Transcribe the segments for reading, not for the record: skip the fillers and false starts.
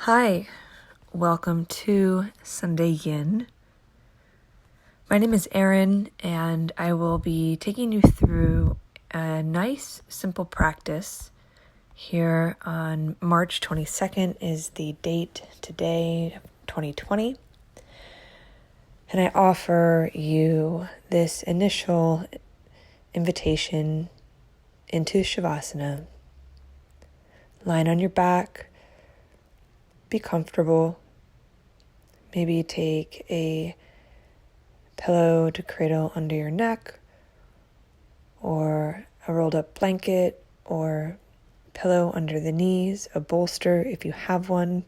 Hi, welcome to Sunday Yin. My name is Erin, and I will be taking you through a nice, simple practice. Here on March 22nd is the date today, 2020. And I offer you this initial invitation into Shavasana. Lying on your back, be comfortable. Maybe take a pillow to cradle under your neck, or a rolled up blanket, or pillow under the knees, a bolster if you have one.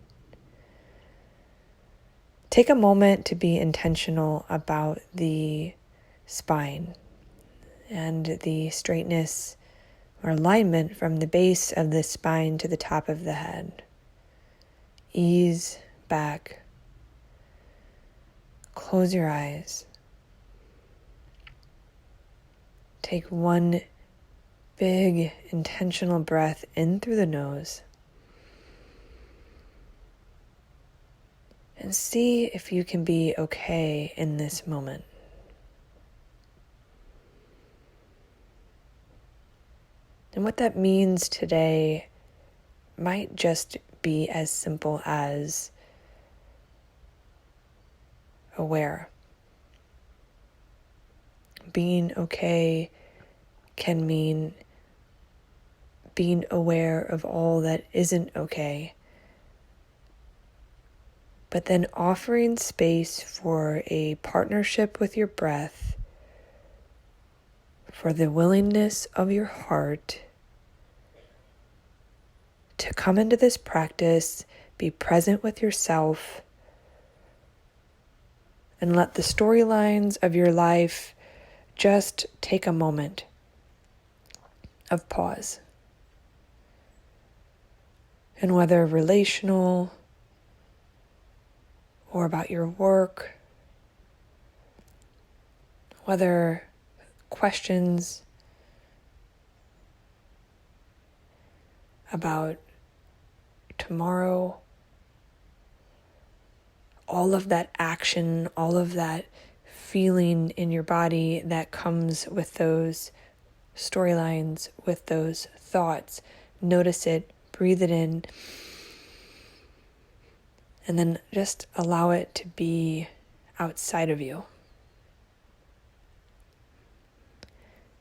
Take a moment to be intentional about the spine and the straightness or alignment from the base of the spine to the top of the head. Ease back. Close your eyes. Take one big intentional breath in through the nose. And see if you can be okay in this moment. And what that means today might just be as simple as aware. Being okay can mean being aware of all that isn't okay, but then offering space for a partnership with your breath, for the willingness of your heart to come into this practice, be present with yourself, and let the storylines of your life just take a moment of pause. And whether relational or about your work, whether questions about tomorrow, all of that action, all of that feeling in your body that comes with those storylines, with those thoughts. Notice it, breathe it in, and then just allow it to be outside of you.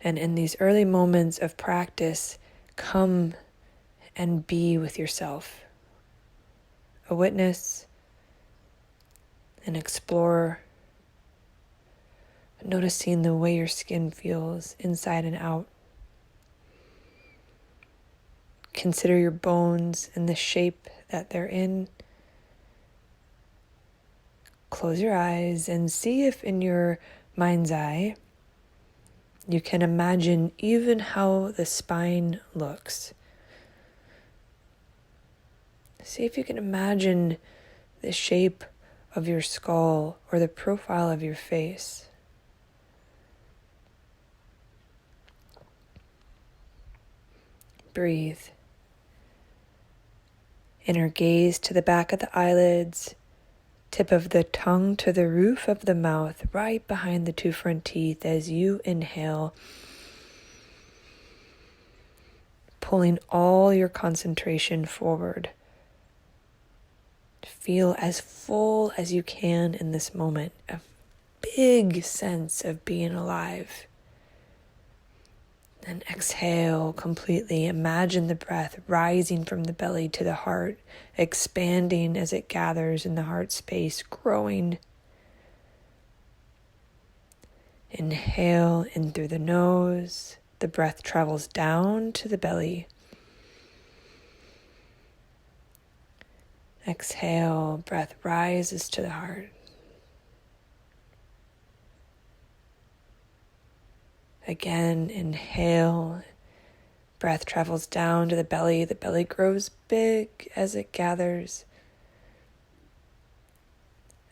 And in these early moments of practice, come and be with yourself, a witness, an explorer, noticing the way your skin feels inside and out. Consider your bones and the shape that they're in. Close your eyes and see if in your mind's eye you can imagine even how the spine looks. See if you can imagine the shape of your skull or the profile of your face. Breathe. Inner gaze to the back of the eyelids, tip of the tongue to the roof of the mouth, right behind the two front teeth as you inhale, pulling all your concentration forward. Feel as full as you can in this moment, a big sense of being alive. And exhale completely. Imagine the breath rising from the belly to the heart, expanding as it gathers in the heart space, growing. Inhale in through the nose. The breath travels down to the belly. Exhale, breath rises to the heart. Again, inhale, breath travels down to the belly grows big as it gathers.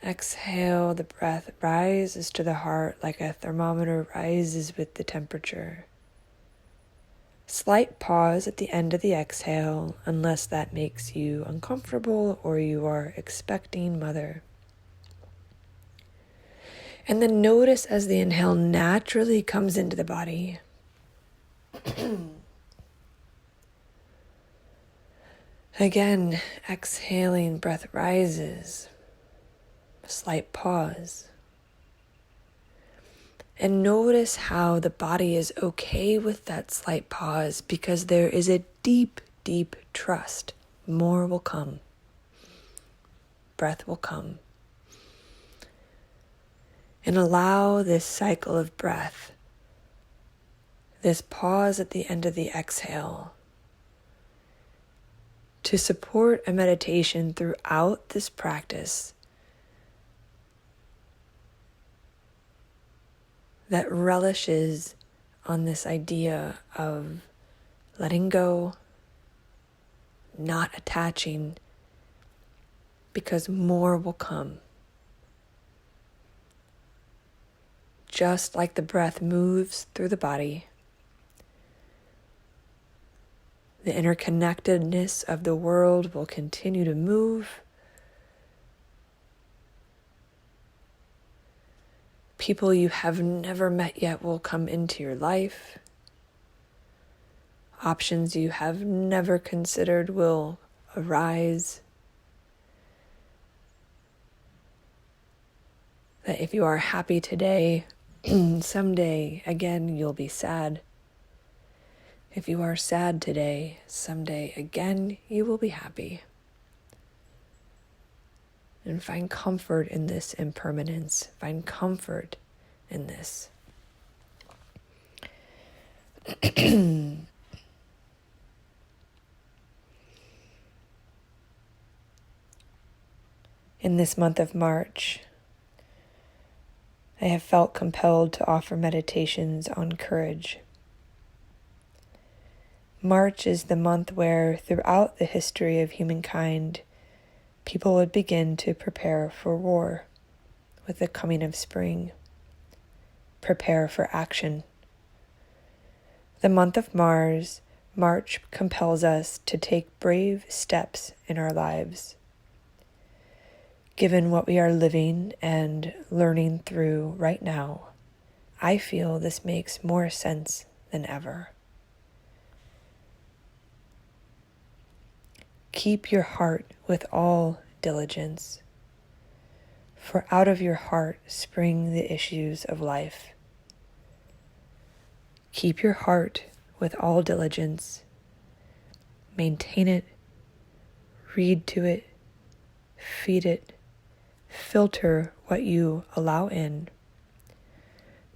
Exhale, the breath rises to the heart like a thermometer rises with the temperature. Slight pause at the end of the exhale, unless that makes you uncomfortable or you are expecting mother. And then notice as the inhale naturally comes into the body. Again, exhaling, breath rises. Slight pause. And notice how the body is okay with that slight pause, because there is a deep, deep trust. More will come. Breath will come. And allow this cycle of breath, this pause at the end of the exhale, to support a meditation throughout this practice that relishes on this idea of letting go, not attaching, because more will come. Just like the breath moves through the body, the interconnectedness of the world will continue to move. People you have never met yet will come into your life. Options you have never considered will arise. That if you are happy today, someday again you'll be sad. If you are sad today, someday again you will be happy. And find comfort in this impermanence. Find comfort in this. In this month of March, I have felt compelled to offer meditations on courage. March is the month where, throughout the history of humankind, people would begin to prepare for war with the coming of spring. Prepare for action. The month of March compels us to take brave steps in our lives. Given what we are living and learning through right now, I feel this makes more sense than ever. Keep your heart with all diligence, for out of your heart spring the issues of life. Keep your heart with all diligence. Maintain it, read to it, feed it, filter what you allow in.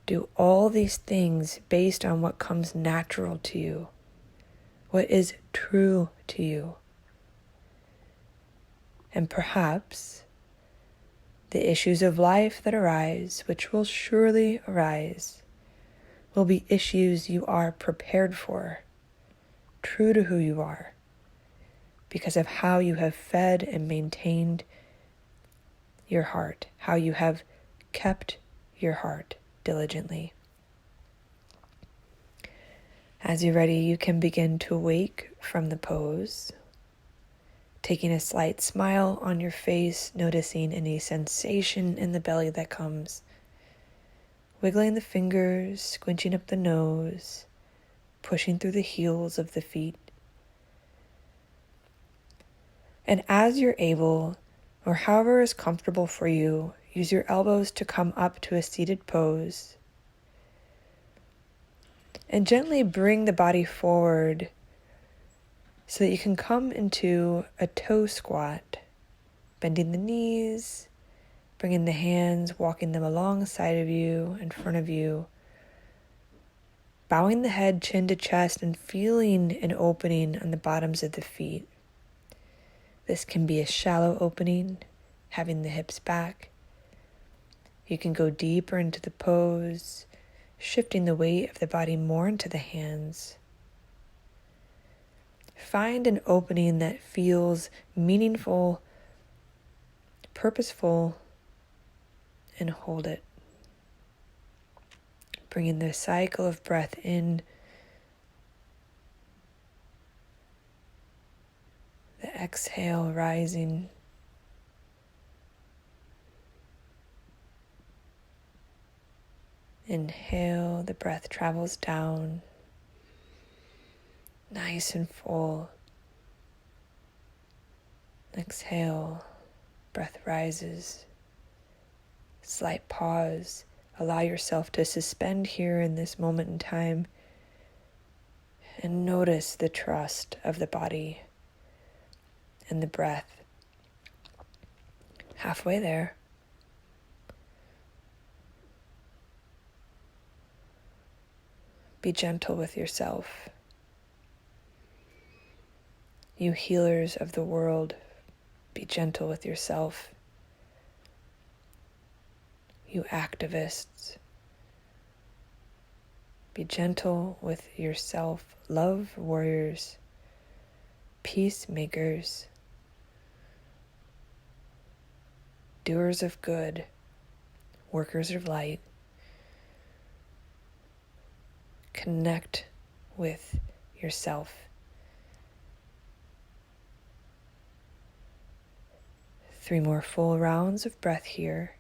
Do all these things based on what comes natural to you, what is true to you. And perhaps the issues of life that arise, which will surely arise, will be issues you are prepared for, true to who you are, because of how you have fed and maintained your heart, how you have kept your heart diligently. As you're ready, you can begin to wake from the pose, taking a slight smile on your face, noticing any sensation in the belly that comes, wiggling the fingers, squinching up the nose, pushing through the heels of the feet. And as you're able, or however is comfortable for you, use your elbows to come up to a seated pose. And gently bring the body forward so that you can come into a toe squat, bending the knees, bringing the hands, walking them alongside of you, in front of you, bowing the head chin to chest and feeling an opening on the bottoms of the feet. This can be a shallow opening, having the hips back. You can go deeper into the pose, shifting the weight of the body more into the hands. Find an opening that feels meaningful, purposeful, and hold it. Bringing the cycle of breath in exhale, rising. Inhale, the breath travels down, nice and full. Exhale, breath rises. Slight pause. Allow yourself to suspend here in this moment in time and notice the trust of the body and the breath. Halfway there. Be gentle with yourself. You healers of the world, be gentle with yourself. You activists, be gentle with yourself. Love warriors, peacemakers, doers of good, workers of light. Connect with yourself. Three more full rounds of breath here.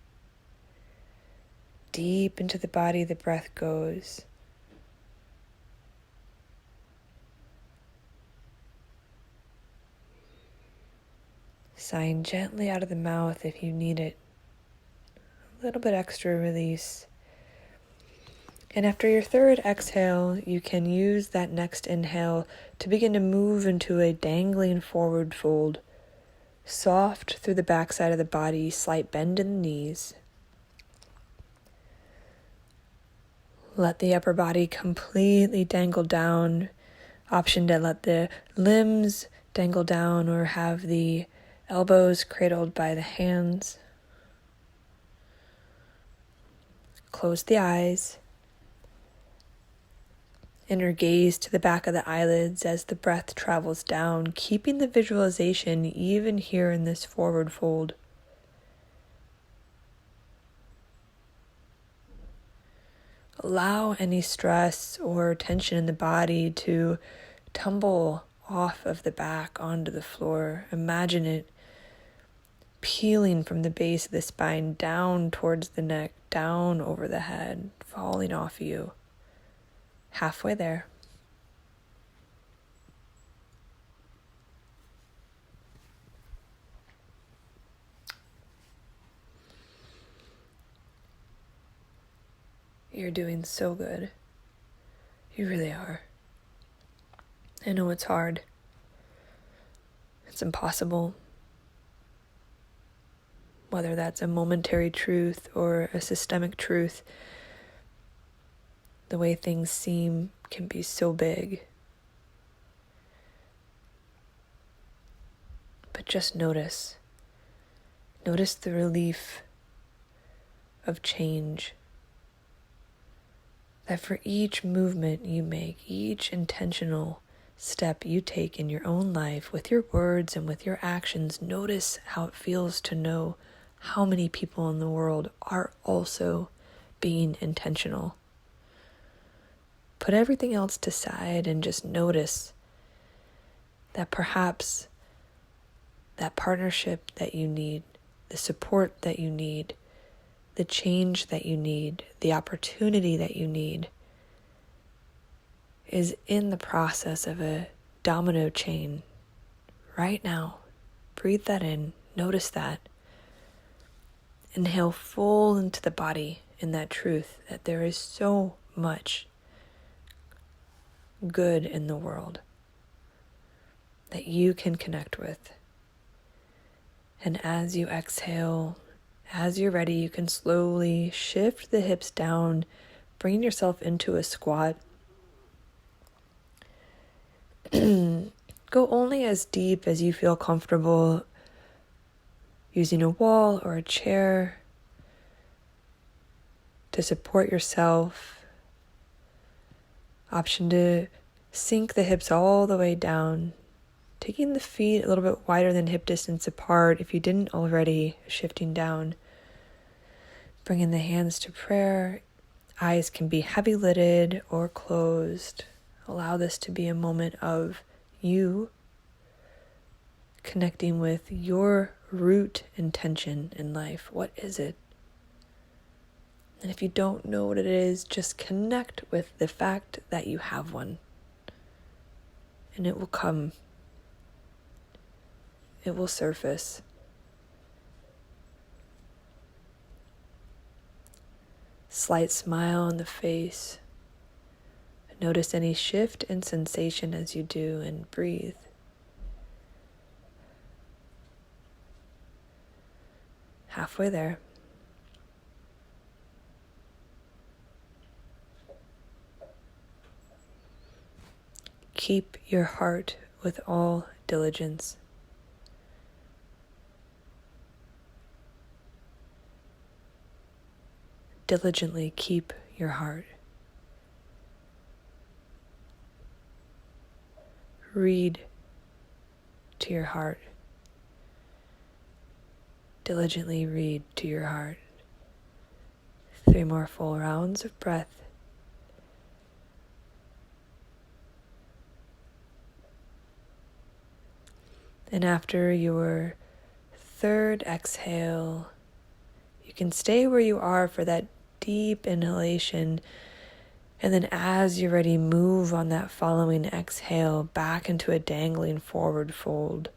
Deep into the body the breath goes. Sighing gently out of the mouth if you need it. A little bit extra release. And after your third exhale, you can use that next inhale to begin to move into a dangling forward fold. Soft through the backside of the body, slight bend in the knees. Let the upper body completely dangle down. Option to let the limbs dangle down or have the elbows cradled by the hands. Close the eyes. Inner gaze to the back of the eyelids as the breath travels down, keeping the visualization even here in this forward fold. Allow any stress or tension in the body to tumble off of the back onto the floor. Imagine it peeling from the base of the spine down towards the neck, down over the head, falling off you. Halfway there. You're doing so good. You really are. I know it's hard. It's impossible. Whether that's a momentary truth or a systemic truth, the way things seem can be so big. But just notice. Notice the relief of change. That for each movement you make, each intentional step you take in your own life, with your words and with your actions, notice how it feels to know how many people in the world are also being intentional. Put everything else to side and just notice that perhaps that partnership that you need, the support that you need, the change that you need, the opportunity that you need is in the process of a domino chain right now. Breathe that in. Notice that. Inhale full into the body in that truth that there is so much good in the world that you can connect with. And as you exhale, as you're ready, you can slowly shift the hips down, bring yourself into a squat. Go only as deep as you feel comfortable using a wall or a chair to support yourself. Option to sink the hips all the way down, taking the feet a little bit wider than hip distance apart if you didn't already, shifting down. Bringing the hands to prayer. Eyes can be heavy lidded or closed. Allow this to be a moment of you connecting with your root intention in life. What is it? And if you don't know what it is, just connect with the fact that you have one. And it will come. It will surface. Slight smile on the face. Notice any shift in sensation as you do, and breathe. Halfway there. Keep your heart with all diligence. Diligently keep your heart. Read to your heart. Diligently read to your heart. 3 more full rounds of breath. And after your 3rd exhale, you can stay where you are for that deep inhalation. And then as you're ready, move on that following exhale back into a dangling forward fold.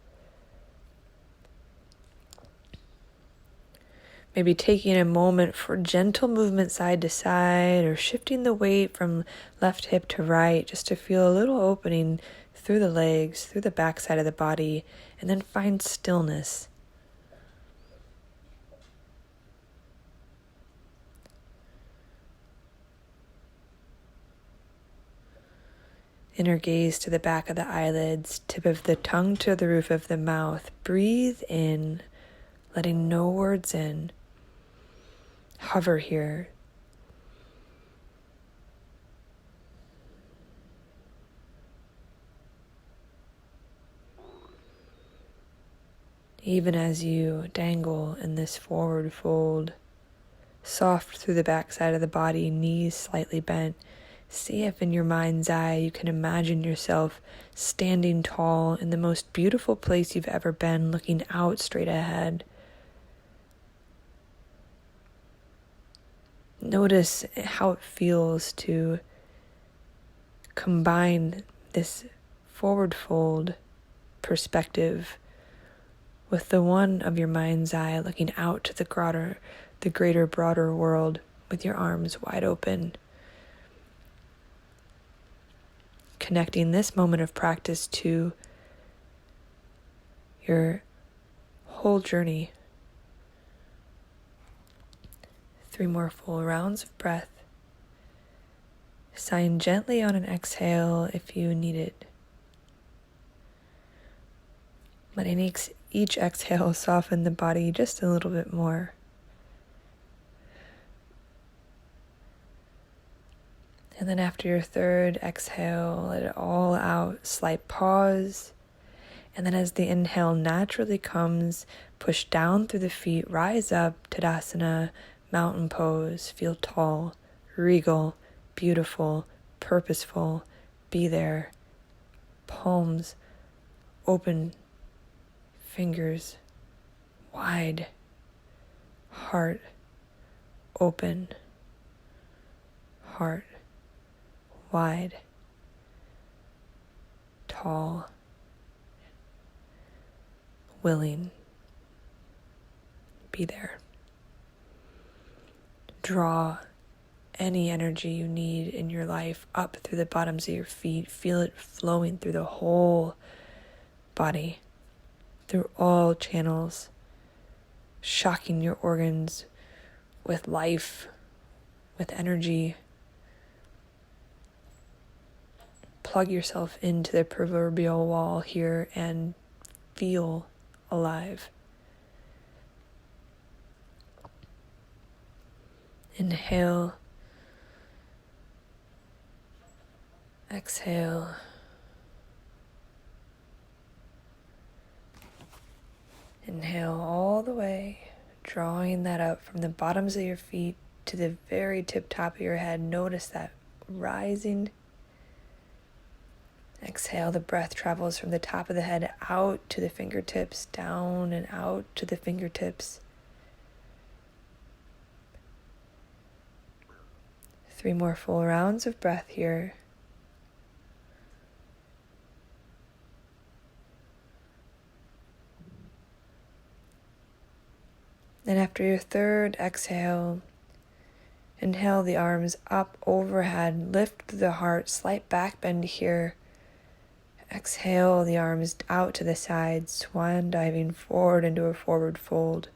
Maybe taking a moment for gentle movement side to side, or shifting the weight from left hip to right just to feel a little opening through the legs, through the back side of the body, and then find stillness. Inner gaze to the back of the eyelids, tip of the tongue to the roof of the mouth. Breathe in, letting no words in. Hover here. Even as you dangle in this forward fold, soft through the back side of the body, knees slightly bent. See if in your mind's eye you can imagine yourself standing tall in the most beautiful place you've ever been, looking out straight ahead. Notice how it feels to combine this forward fold perspective with the one of your mind's eye looking out to the greater, broader world with your arms wide open. Connecting this moment of practice to your whole journey. 3 more full rounds of breath. Sighing gently on an exhale if you need it. Letting each exhale soften the body just a little bit more. And then after your 3rd exhale, let it all out. Slight pause. And then as the inhale naturally comes, push down through the feet, rise up, Tadasana, mountain pose. Feel tall, regal, beautiful, purposeful. Be there. Palms open, fingers wide, heart open, heart wide, tall, willing. Be there. Draw any energy you need in your life up through the bottoms of your feet. Feel it flowing through the whole body, through all channels, shocking your organs with life, with energy. Plug yourself into the proverbial wall here and feel alive. Inhale. Exhale. Inhale all the way, drawing that up from the bottoms of your feet to the very tip top of your head. Notice that rising Exhale, the breath travels from the top of the head out to the fingertips, down and out to the fingertips. 3 more full rounds of breath here. Then after your third exhale, inhale the arms up overhead, lift the heart, slight back bend here. Exhale the arms out to the side, swan diving forward into a forward fold.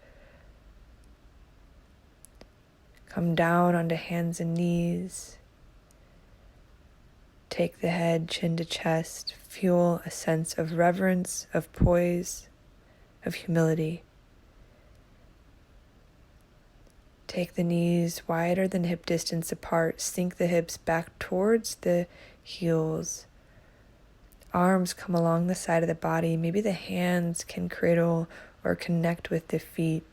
Come down onto hands and knees. Take the head chin to chest. Feel a sense of reverence, of poise, of humility. Take the knees wider than hip distance apart. Sink the hips back towards the heels. Arms come along the side of the body. Maybe the hands can cradle or connect with the feet.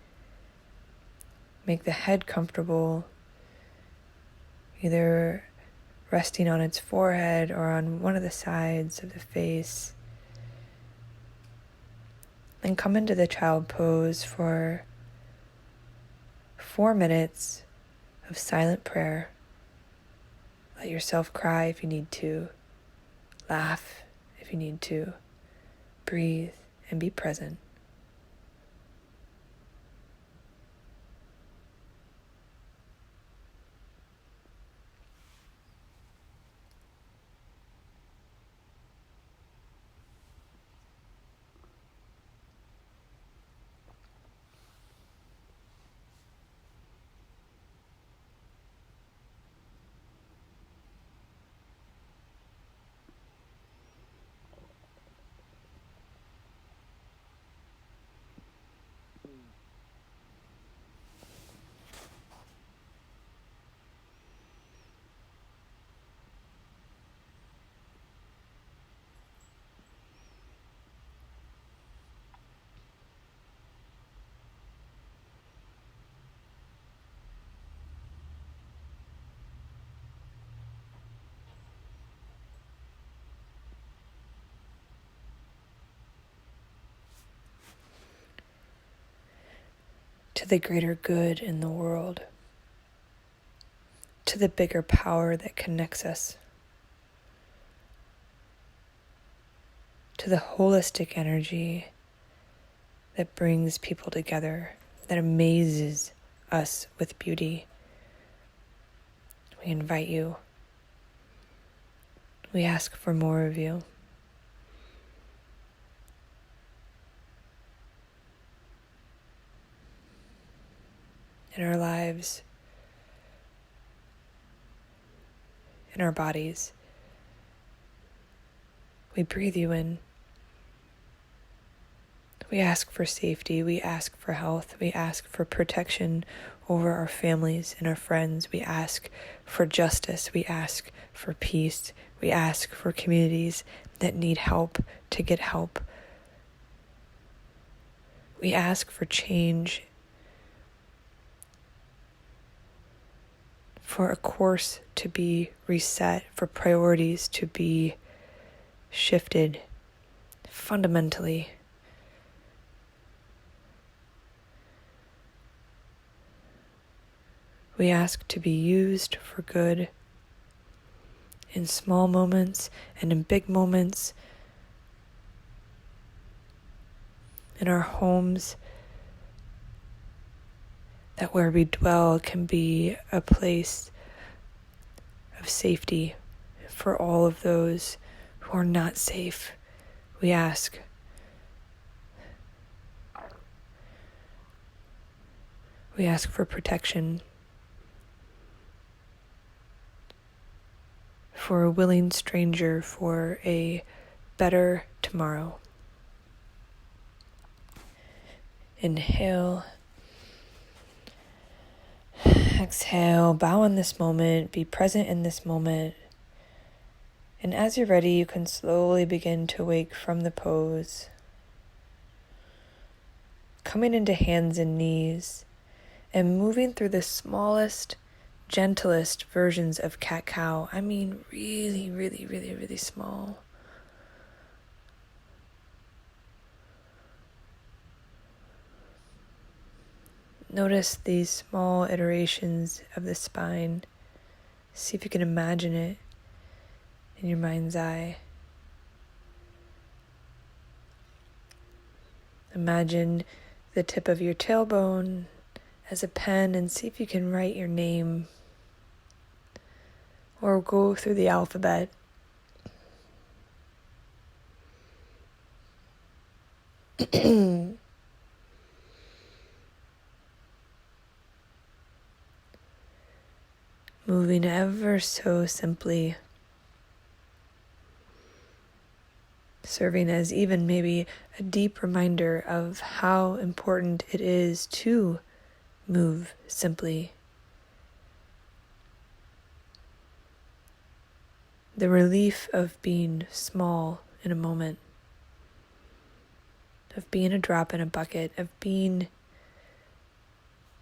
Make the head comfortable, either resting on its forehead or on one of the sides of the face. Then come into the child pose for 4 minutes of silent prayer. Let yourself cry if you need to. Laugh if you need to. Breathe and be present. To the greater good in the world, to the bigger power that connects us, to the holistic energy that brings people together, that amazes us with beauty. We invite you. We ask for more of you. In our lives, in our bodies. We breathe you in. We ask for safety. We ask for health. We ask for protection over our families and our friends. We ask for justice. We ask for peace. We ask for communities that need help to get help. We ask for change, for a course to be reset, for priorities to be shifted fundamentally. We ask to be used for good in small moments and in big moments, in our homes, that where we dwell can be a place of safety for all of those who are not safe. We ask. We ask for protection, for a willing stranger, for a better tomorrow. Inhale. Exhale, bow in this moment, be present in this moment. And as you're ready, you can slowly begin to wake from the pose. Coming into hands and knees and moving through the smallest, gentlest versions of cat-cow. I mean really, really, really, really small. Notice these small iterations of the spine. See if you can imagine it in your mind's eye. Imagine the tip of your tailbone as a pen and see if you can write your name or go through the alphabet. Moving ever so simply, serving as even maybe a deep reminder of how important it is to move simply. The relief of being small in a moment, of being a drop in a bucket, of being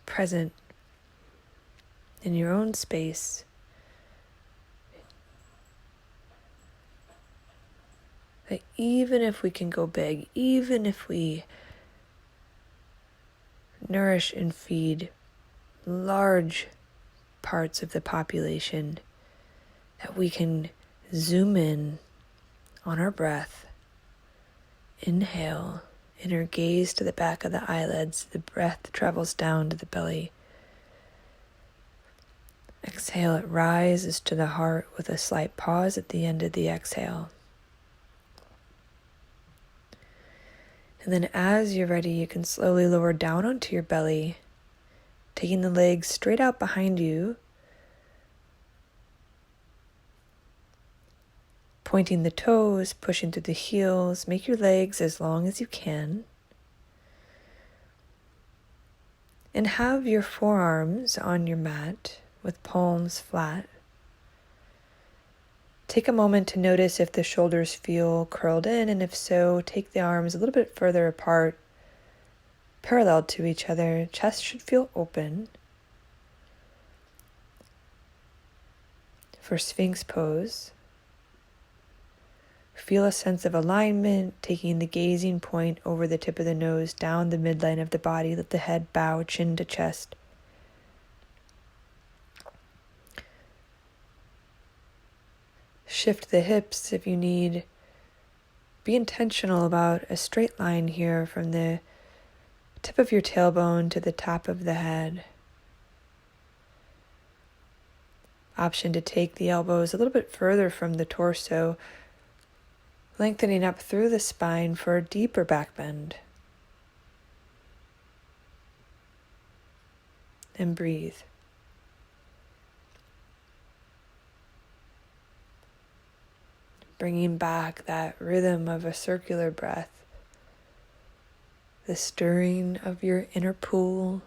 present in your own space. That even if we can go big, even if we nourish and feed large parts of the population, that we can zoom in on our breath. Inhale, inner gaze to the back of the eyelids, the breath travels down to the belly. Exhale, it rises to the heart with a slight pause at the end of the exhale. And then as you're ready, you can slowly lower down onto your belly, taking the legs straight out behind you, pointing the toes, pushing through the heels. Make your legs as long as you can. And have your forearms on your mat with palms flat. Take a moment to notice if the shoulders feel curled in, and if so, take the arms a little bit further apart, parallel to each other. Chest should feel open. For Sphinx pose, feel a sense of alignment, taking the gazing point over the tip of the nose, down the midline of the body. Let the head bow, chin to chest. Shift the hips if you need. Be intentional about a straight line here from the tip of your tailbone to the top of the head. Option to take the elbows a little bit further from the torso, lengthening up through the spine for a deeper back bend. And breathe. Bringing back that rhythm of a circular breath, the stirring of your inner pool.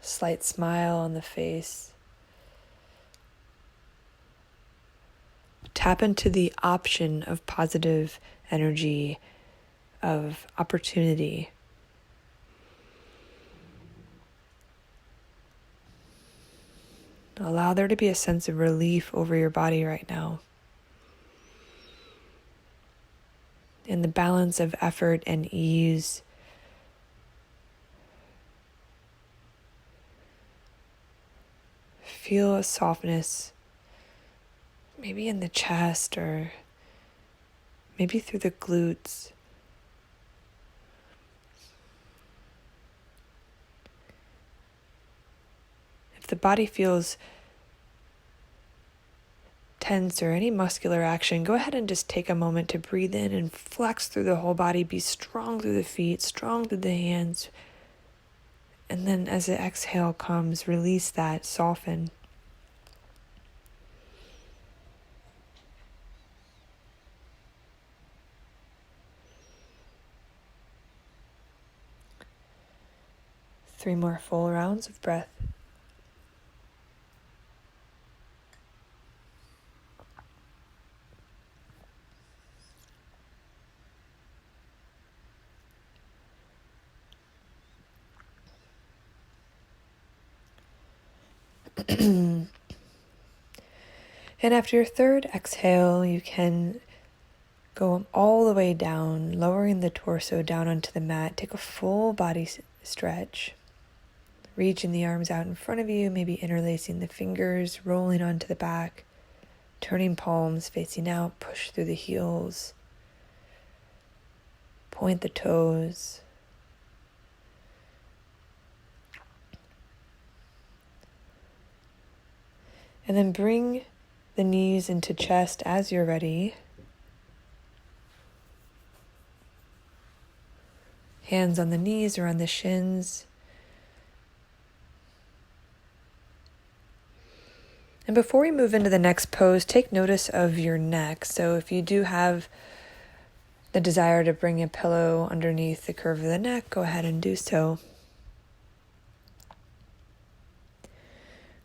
Slight smile on the face. Tap into the option of positive energy, of opportunity. Allow there to be a sense of relief over your body right now. In the balance of effort and ease, feel a softness, maybe in the chest or maybe through the glutes. If the body feels tense or any muscular action, go ahead and just take a moment to breathe in and flex through the whole body. Be strong through the feet, strong through the hands. And then as the exhale comes, release that, soften. Three more full rounds of breath. And after your third exhale, you can Go all the way down, lowering the torso down onto the mat. Take a full body stretch. Reaching the arms out in front of you, maybe interlacing the fingers, rolling onto the back, turning palms facing out, push through the heels, point the toes. And then bring the knees into chest as you're ready. Hands on the knees or on the shins. And before we move into the next pose, take notice of your neck. So if you do have the desire to bring a pillow underneath the curve of the neck, go ahead and do so.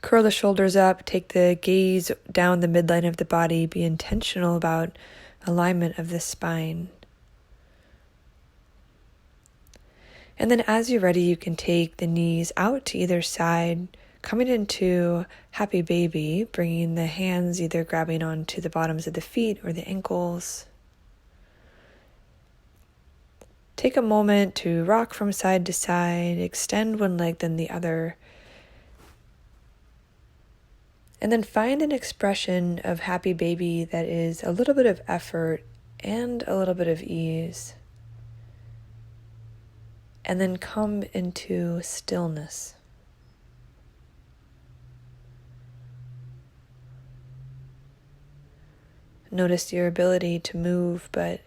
Curl the shoulders up, take the gaze down the midline of the body, be intentional about alignment of the spine. And then as you're ready, you can take the knees out to either side, coming into happy baby, bringing the hands either grabbing onto the bottoms of the feet or the ankles. Take a moment to rock from side to side, extend one leg then the other. And then find an expression of happy baby that is a little bit of effort and a little bit of ease. And then come into stillness. Notice your ability to move, but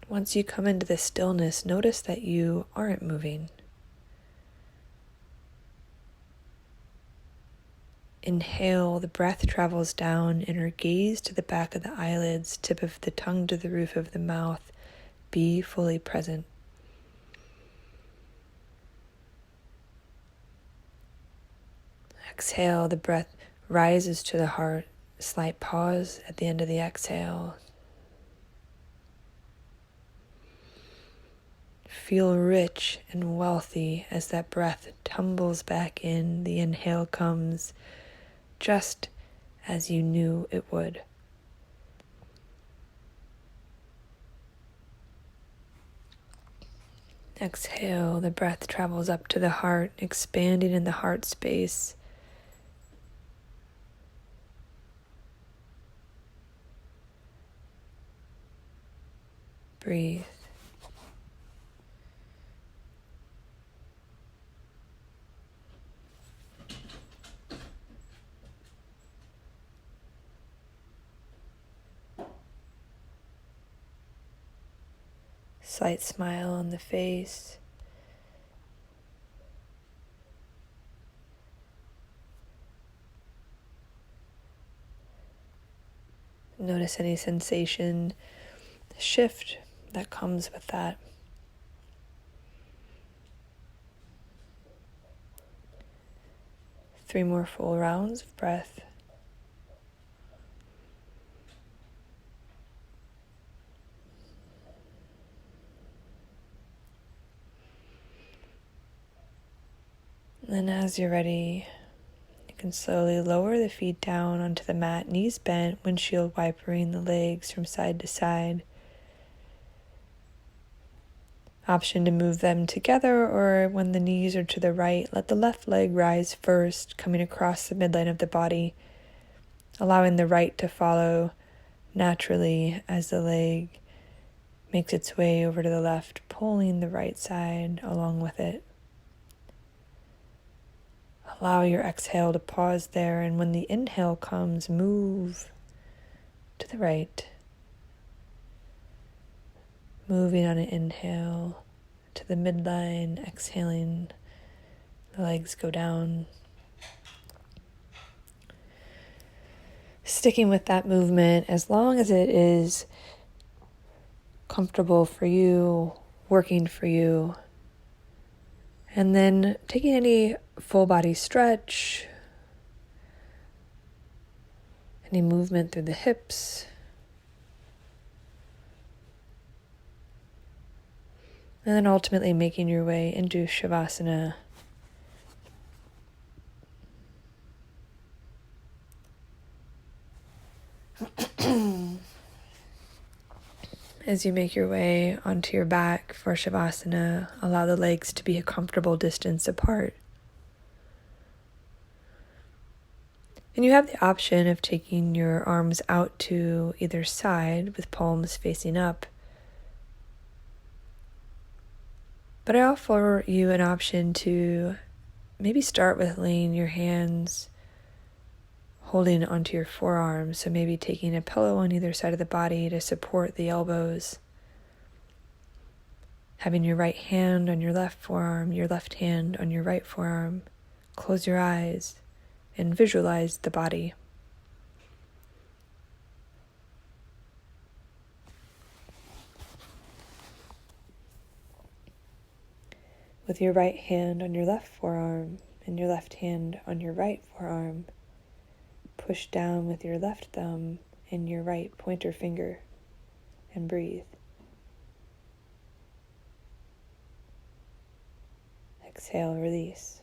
once you come into the stillness, notice that you aren't moving. Inhale, the breath travels down, inner gaze to the back of the eyelids, tip of the tongue to the roof of the mouth. Be fully present. Exhale, the breath rises to the heart. Slight pause at the end of the exhale. Feel rich and wealthy as that breath tumbles back in. The inhale comes just as you knew it would. Exhale, the breath travels up to the heart, expanding in the heart space. Breathe. Slight smile on the face. Notice any sensation, shift that comes with that. Three more full rounds of breath. And then as you're ready, you can slowly lower the feet down onto the mat, knees bent, windshield wipering the legs from side to side. Option to move them together, or when the knees are to the right, let the left leg rise first, coming across the midline of the body, allowing the right to follow naturally as the leg makes its way over to the left, pulling the right side along with it. Allow your exhale to pause there, and when the inhale comes, move to the right. Moving on an inhale to the midline, exhaling, the legs go down. Sticking with that movement as long as it is comfortable for you, working for you. And then taking any full body stretch, any movement through the hips. And then ultimately making your way into Shavasana. As you make your way onto your back for Shavasana, allow the legs to be a comfortable distance apart. And you have the option of taking your arms out to either side with palms facing up. But I offer you an option to maybe start with laying your hands holding onto your forearms, so maybe taking a pillow on either side of the body to support the elbows. Having your right hand on your left forearm, your left hand on your right forearm. Close your eyes and visualize the body. With your right hand on your left forearm and your left hand on your right forearm, push down with your left thumb and your right pointer finger and breathe. Exhale, release.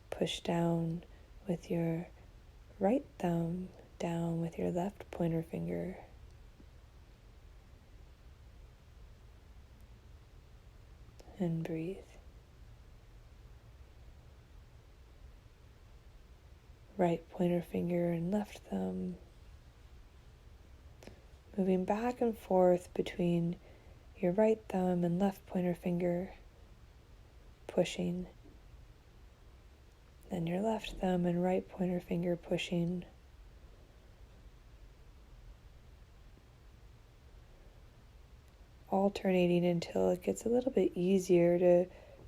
Push down with your right thumb, down with your left pointer finger. And breathe. Right pointer finger and left thumb. Moving back and forth between your right thumb and left pointer finger. Pushing. Then your left thumb and right pointer finger pushing. Alternating until it gets a little bit easier to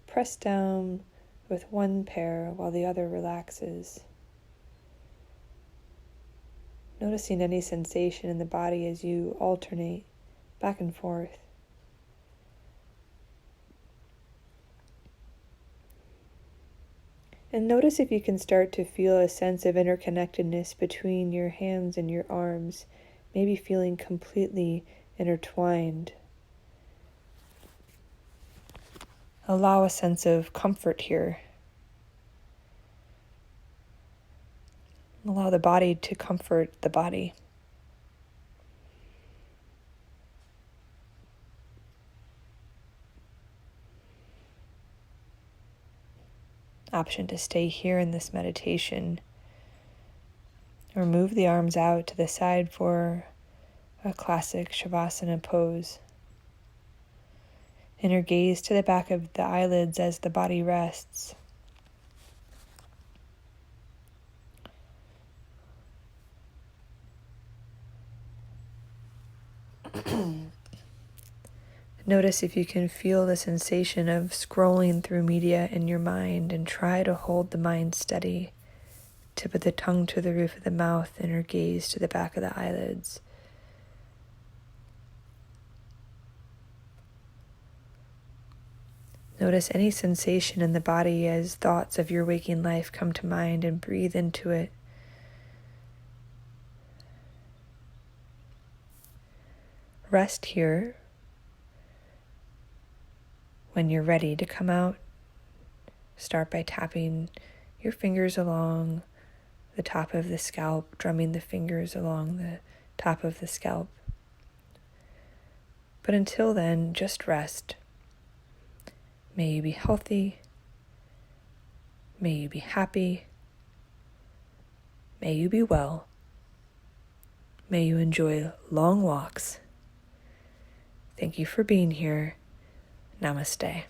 press down with one pair while the other relaxes. Noticing any sensation in the body as you alternate back and forth. And notice if you can start to feel a sense of interconnectedness between your hands and your arms, maybe feeling completely intertwined. Allow a sense of comfort here. Allow the body to comfort the body. Option to stay here in this meditation, or move the arms out to the side for a classic Shavasana pose. Inner gaze to the back of the eyelids as the body rests. Notice if you can feel the sensation of scrolling through media in your mind, and try to hold the mind steady. Tip of the tongue to the roof of the mouth, inner gaze to the back of the eyelids. Notice any sensation in the body as thoughts of your waking life come to mind, and breathe into it. Rest here. When you're ready to come out, start by tapping your fingers along the top of the scalp, drumming the fingers along the top of the scalp. But until then, just rest. May you be healthy. May you be happy. May you be well. May you enjoy long walks. Thank you for being here. Namaste.